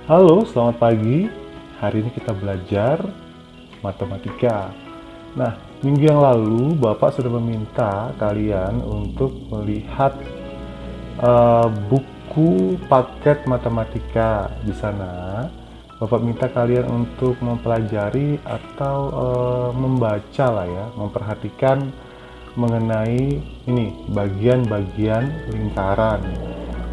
Halo, selamat pagi. Hari ini kita belajar matematika. Nah, minggu yang lalu Bapak sudah meminta kalian untuk melihat buku paket matematika. Di sana, Bapak minta kalian untuk mempelajari atau membaca lah ya, memperhatikan mengenai ini bagian-bagian lingkaran.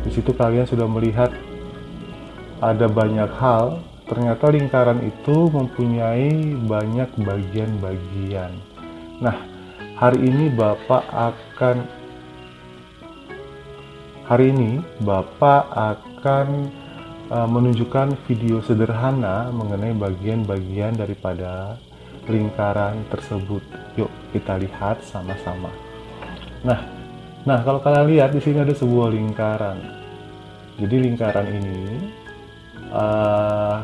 Di situ kalian sudah melihat ada banyak hal, ternyata lingkaran itu mempunyai banyak bagian-bagian. Nah, hari ini Bapak akan menunjukkan video sederhana mengenai bagian-bagian daripada lingkaran tersebut. Yuk kita lihat sama-sama. Nah, kalau kalian lihat di sini ada sebuah lingkaran. Jadi lingkaran ini eh,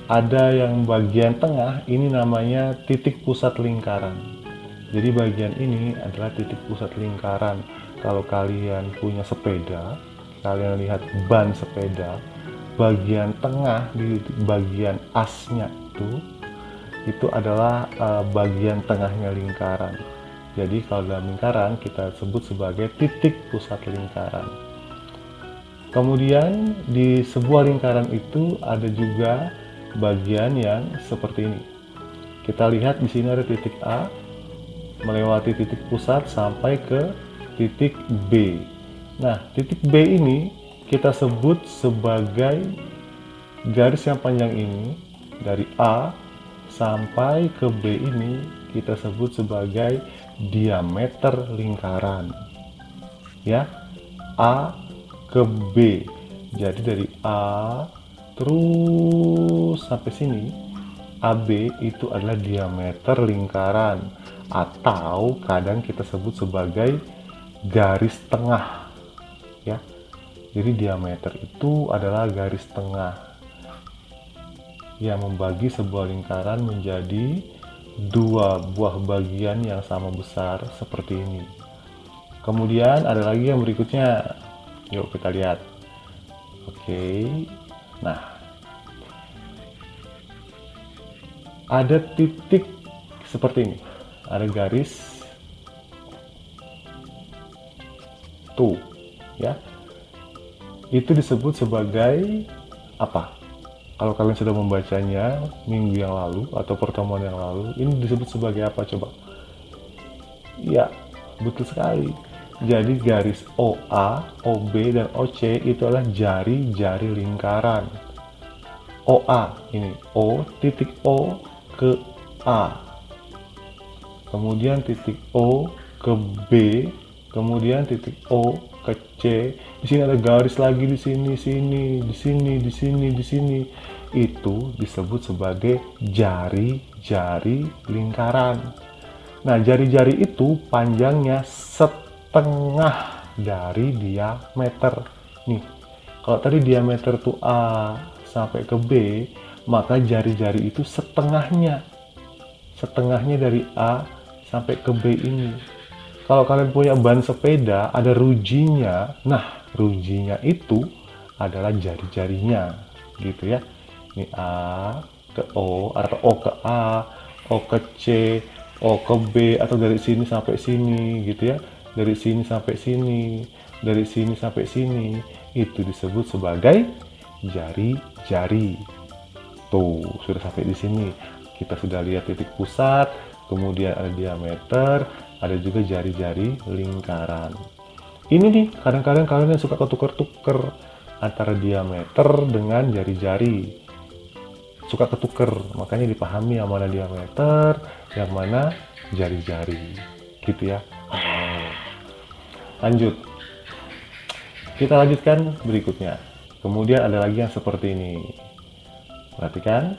ada yang bagian tengah, ini namanya titik pusat lingkaran. Jadi bagian ini adalah titik pusat lingkaran. Kalau kalian punya sepeda, kalian lihat ban sepeda, bagian tengah di bagian asnya itu adalah bagian tengahnya lingkaran. Jadi kalau dalam lingkaran kita sebut sebagai titik pusat lingkaran. Kemudian di sebuah lingkaran itu ada juga bagian yang seperti ini. Kita lihat di sini ada titik A melewati titik pusat sampai ke titik B. Nah, titik B ini kita sebut sebagai garis yang panjang ini dari A sampai ke B ini kita sebut sebagai diameter lingkaran. Ya, A ke B. Jadi dari A terus sampai sini, AB itu adalah diameter lingkaran atau kadang kita sebut sebagai garis tengah. Ya. Jadi diameter itu adalah garis tengah yang membagi sebuah lingkaran menjadi dua buah bagian yang sama besar seperti ini. Kemudian ada lagi yang berikutnya. Yuk kita lihat. Oke. Nah, ada titik seperti ini. Ada garis tuh, ya. Itu disebut sebagai apa? Kalau kalian sudah membacanya minggu yang lalu atau pertemuan yang lalu, ini disebut sebagai apa coba? Ya, betul sekali. Jadi garis OA, OB, dan OC itu adalah jari-jari lingkaran. OA ini O titik O ke A, kemudian titik O ke B, kemudian titik O ke C. Di sini ada garis lagi di sini, di sini, di sini, di sini. Itu disebut sebagai jari-jari lingkaran. Nah, jari-jari itu panjangnya setengah dari diameter. Nih, kalau tadi diameter tuh A sampai ke B, maka jari-jari itu setengahnya. Setengahnya dari A sampai ke B ini. Kalau kalian punya ban sepeda, ada rujinya. Nah, rujinya itu adalah jari-jarinya. Gitu ya. Ini A ke O, atau O ke A, O ke C, O ke B, atau dari sini sampai sini gitu ya, dari sini sampai sini, dari sini sampai sini, itu disebut sebagai jari-jari. Tuh, sudah sampai di sini. Kita sudah lihat titik pusat, kemudian ada diameter, ada juga jari-jari lingkaran. Ini nih, kadang-kadang kalian yang suka ketuker-tuker antara diameter dengan jari-jari. Suka ketuker, makanya dipahami yang mana diameter, yang mana jari-jari. Gitu ya. Lanjut. Kita lanjutkan berikutnya. Kemudian ada lagi yang seperti ini. Perhatikan.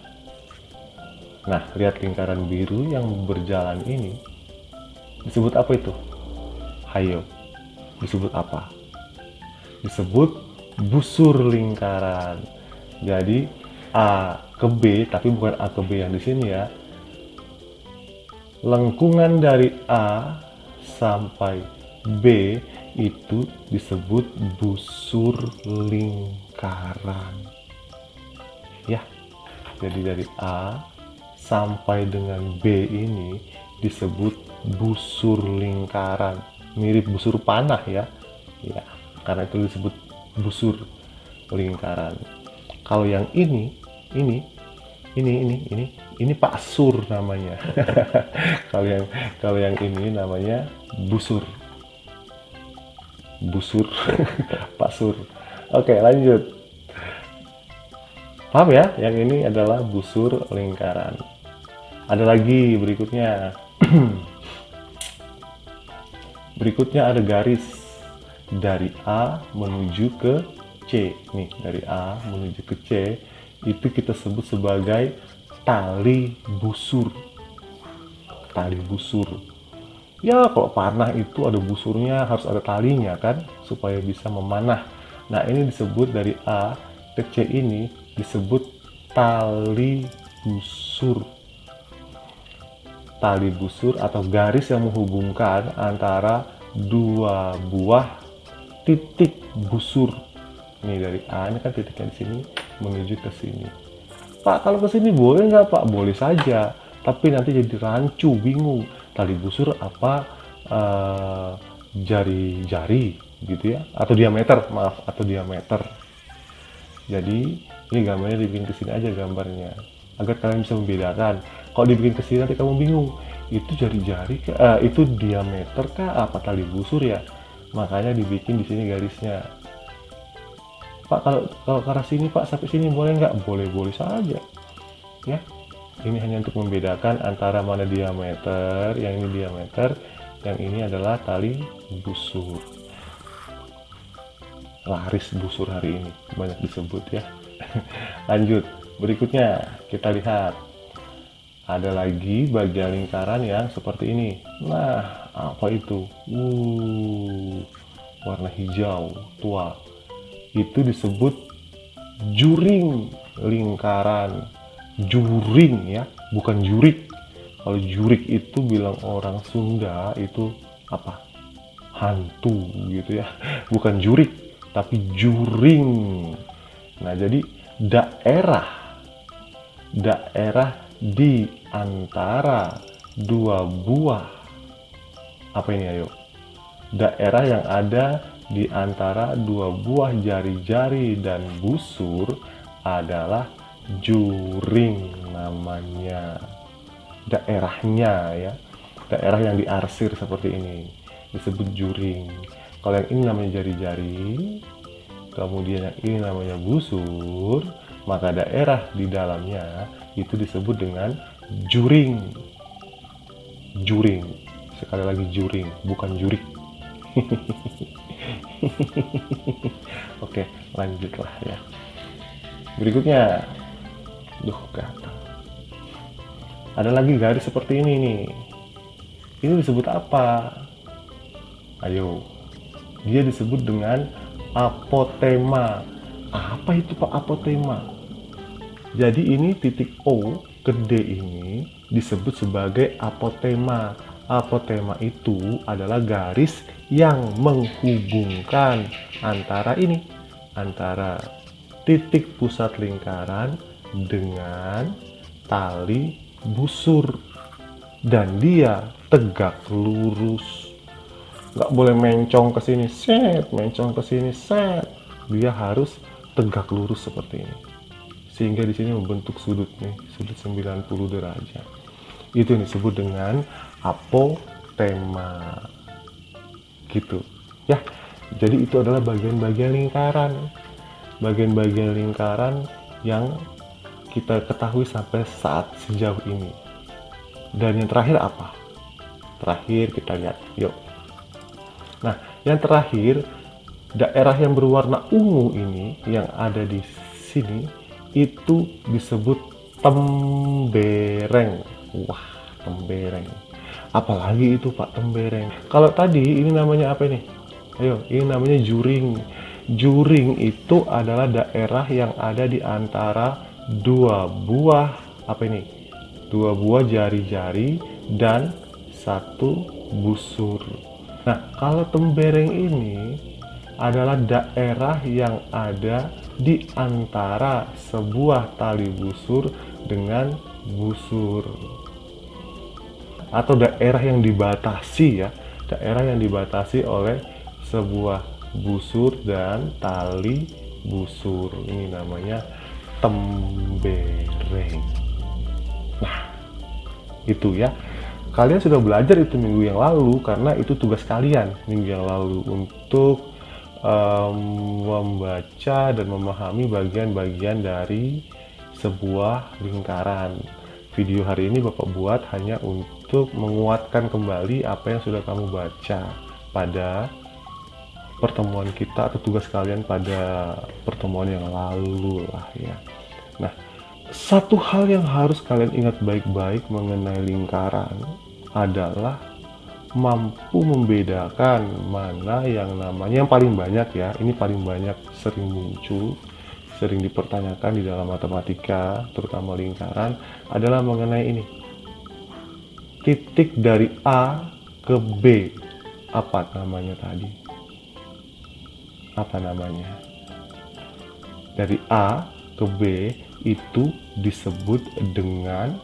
Nah, lihat lingkaran biru yang berjalan ini. Disebut apa itu? Hayo. Disebut apa? Disebut busur lingkaran. Jadi A ke B, tapi bukan A ke B yang di sini ya. Lengkungan dari A sampai B itu disebut busur lingkaran. ya. Jadi dari A sampai dengan B ini disebut busur lingkaran, mirip busur panah ya. Ya, karena itu disebut busur lingkaran. Kalau yang ini ini Pak Sur namanya. kalau yang ini namanya busur. Busur Pak Sur. Oke, lanjut. Paham ya? Yang ini adalah busur lingkaran. Ada lagi berikutnya. Berikutnya ada garis dari A menuju ke C. Nih, dari A menuju ke C itu kita sebut sebagai tali busur. Tali busur. Ya, kalau panah itu ada busurnya, harus ada talinya kan, supaya bisa memanah. Nah, ini disebut dari A ke C ini disebut tali busur. Tali busur atau garis yang menghubungkan antara dua buah titik busur. Nih dari A ini kan titiknya di sini menuju ke sini. Pak, kalau ke sini boleh nggak Pak? Boleh saja, tapi nanti jadi rancu, bingung. Tali busur apa jari-jari gitu ya? Atau diameter, maaf, atau diameter. Jadi ini gambarnya dibikin ke sini aja gambarnya, agar kalian bisa membedakan. Kalau dibikin ke sini nanti kamu bingung. Itu jari-jari, itu diameter kah? Apa tali busur ya? Makanya dibikin di sini garisnya. Pak, kalau ke arah sini Pak, sampai sini boleh nggak? Boleh saja ya. Ini hanya untuk membedakan antara mana diameter, yang ini diameter, yang ini adalah tali busur. Laris busur hari ini, banyak disebut ya. Lanjut, berikutnya kita lihat. Ada lagi bagian lingkaran yang seperti ini. Nah, apa itu? Warna hijau tua. Itu disebut juring lingkaran. Juring ya, bukan jurik. Kalau jurik itu bilang orang Sunda itu apa? Hantu gitu ya. Bukan jurik, tapi juring. Nah, jadi daerah di antara dua buah apa ini ayo? Daerah yang ada di antara dua buah jari-jari dan busur adalah juring namanya. Daerahnya ya, daerah yang diarsir seperti ini disebut juring. Kalau yang ini namanya jari-jari, kemudian yang ini namanya busur, maka daerah di dalamnya itu disebut dengan juring. Juring, sekali lagi juring, bukan jurik. Oke, lanjutlah ya. Berikutnya, gatal. Ada lagi garis seperti ini nih. Ini disebut apa? Ayo. Dia disebut dengan apotema. Apa itu Pak apotema? Jadi ini titik O ke D ini disebut sebagai apotema. Apotema itu adalah garis yang menghubungkan antara titik pusat lingkaran dengan tali busur, dan dia tegak lurus. Nggak boleh mencong ke sini set, mencong ke sini set. Dia harus tegak lurus seperti ini, sehingga di sini membentuk sudut nih, sudut 90 derajat. Itu yang disebut dengan apotema gitu ya. Jadi itu adalah bagian-bagian lingkaran yang kita ketahui sampai saat sejauh ini. Dan yang terakhir apa? Terakhir kita lihat yuk. Nah, yang terakhir, daerah yang berwarna ungu ini yang ada di sini itu disebut tembereng. Wah, tembereng. Apalagi itu Pak tembereng. Kalau tadi ini namanya apa ini? Ayo, ini namanya juring. Juring itu adalah daerah yang ada di antara dua buah jari-jari dan satu busur. Nah, kalau tembereng ini adalah daerah yang ada di antara sebuah tali busur dengan busur, atau daerah yang dibatasi ya, daerah yang dibatasi oleh sebuah busur dan tali busur. Ini namanya tembereng. Nah, itu ya. Kalian sudah belajar itu minggu yang lalu karena itu tugas kalian minggu yang lalu untuk membaca dan memahami bagian-bagian dari sebuah lingkaran. Video hari ini Bapak buat hanya untuk menguatkan kembali apa yang sudah kamu baca pada pertemuan kita atau tugas kalian pada pertemuan yang lalu lah ya. Nah, satu hal yang harus kalian ingat baik-baik mengenai lingkaran adalah mampu membedakan mana yang namanya, yang paling banyak ya, ini paling banyak sering muncul, sering dipertanyakan di dalam matematika, terutama lingkaran, adalah mengenai ini. Titik dari A ke B, apa namanya tadi? Apa namanya? Dari A ke B itu disebut dengan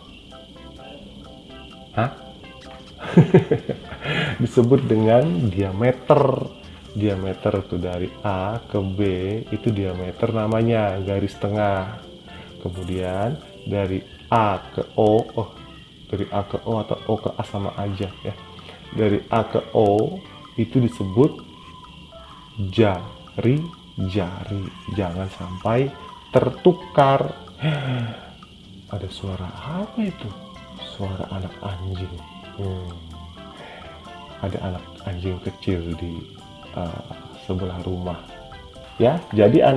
disebut dengan diameter. Diameter itu dari A ke B itu diameter namanya, garis tengah. Kemudian dari A ke O, dari A ke O atau O ke A sama aja ya. Dari A ke O itu disebut jari. Jangan sampai tertukar. Ada suara apa itu? Suara anak anjing. Ada anak anjing kecil di sebelah rumah. Ya, jadi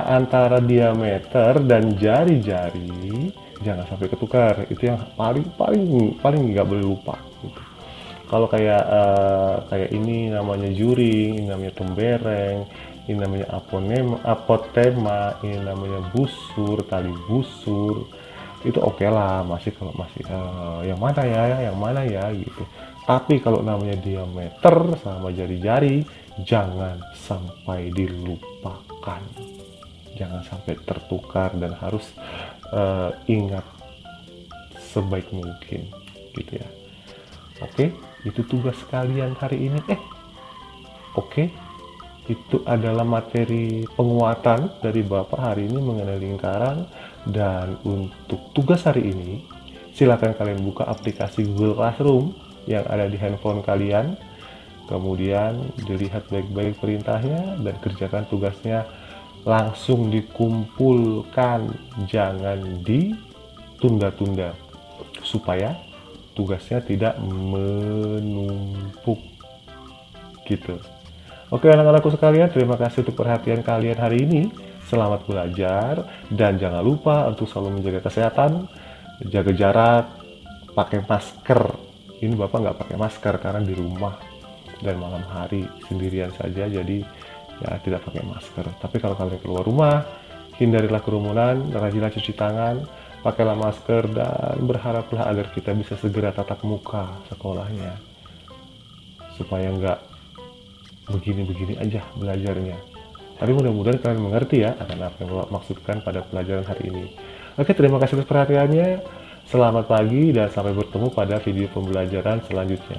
antara diameter dan jari-jari jangan sampai ketukar. Itu yang paling nggak boleh lupa. Gitu. Kalau kayak ini namanya juring, ini namanya tembereng, ini namanya apotema, ini namanya busur, tali busur. Itu oke lah, masih kalau masih yang mana ya gitu. Tapi kalau namanya diameter sama jari-jari, jangan sampai dilupakan, jangan sampai tertukar, dan harus ingat sebaik mungkin gitu ya. Oke, itu tugas kalian hari ini. Oke, itu adalah materi penguatan dari Bapak hari ini mengenai lingkaran. Dan untuk tugas hari ini, silakan kalian buka aplikasi Google Classroom yang ada di handphone kalian. Kemudian dilihat baik-baik perintahnya dan kerjakan tugasnya, langsung dikumpulkan, jangan ditunda-tunda supaya tugasnya tidak menumpuk gitu. Oke anak-anakku sekalian, terima kasih untuk perhatian kalian hari ini. Selamat belajar, dan jangan lupa untuk selalu menjaga kesehatan, jaga jarak, pakai masker. Ini Bapak nggak pakai masker karena di rumah dan malam hari sendirian saja, jadi ya tidak pakai masker. Tapi kalau kalian keluar rumah, hindarilah kerumunan, rajinlah cuci tangan, pakailah masker, dan berharaplah agar kita bisa segera tatap muka sekolahnya, supaya nggak begini-begini aja belajarnya. Tapi mudah-mudahan kalian mengerti ya akan apa yang Bapak maksudkan pada pelajaran hari ini. Oke, terima kasih atas perhatiannya. Selamat pagi dan sampai bertemu pada video pembelajaran selanjutnya.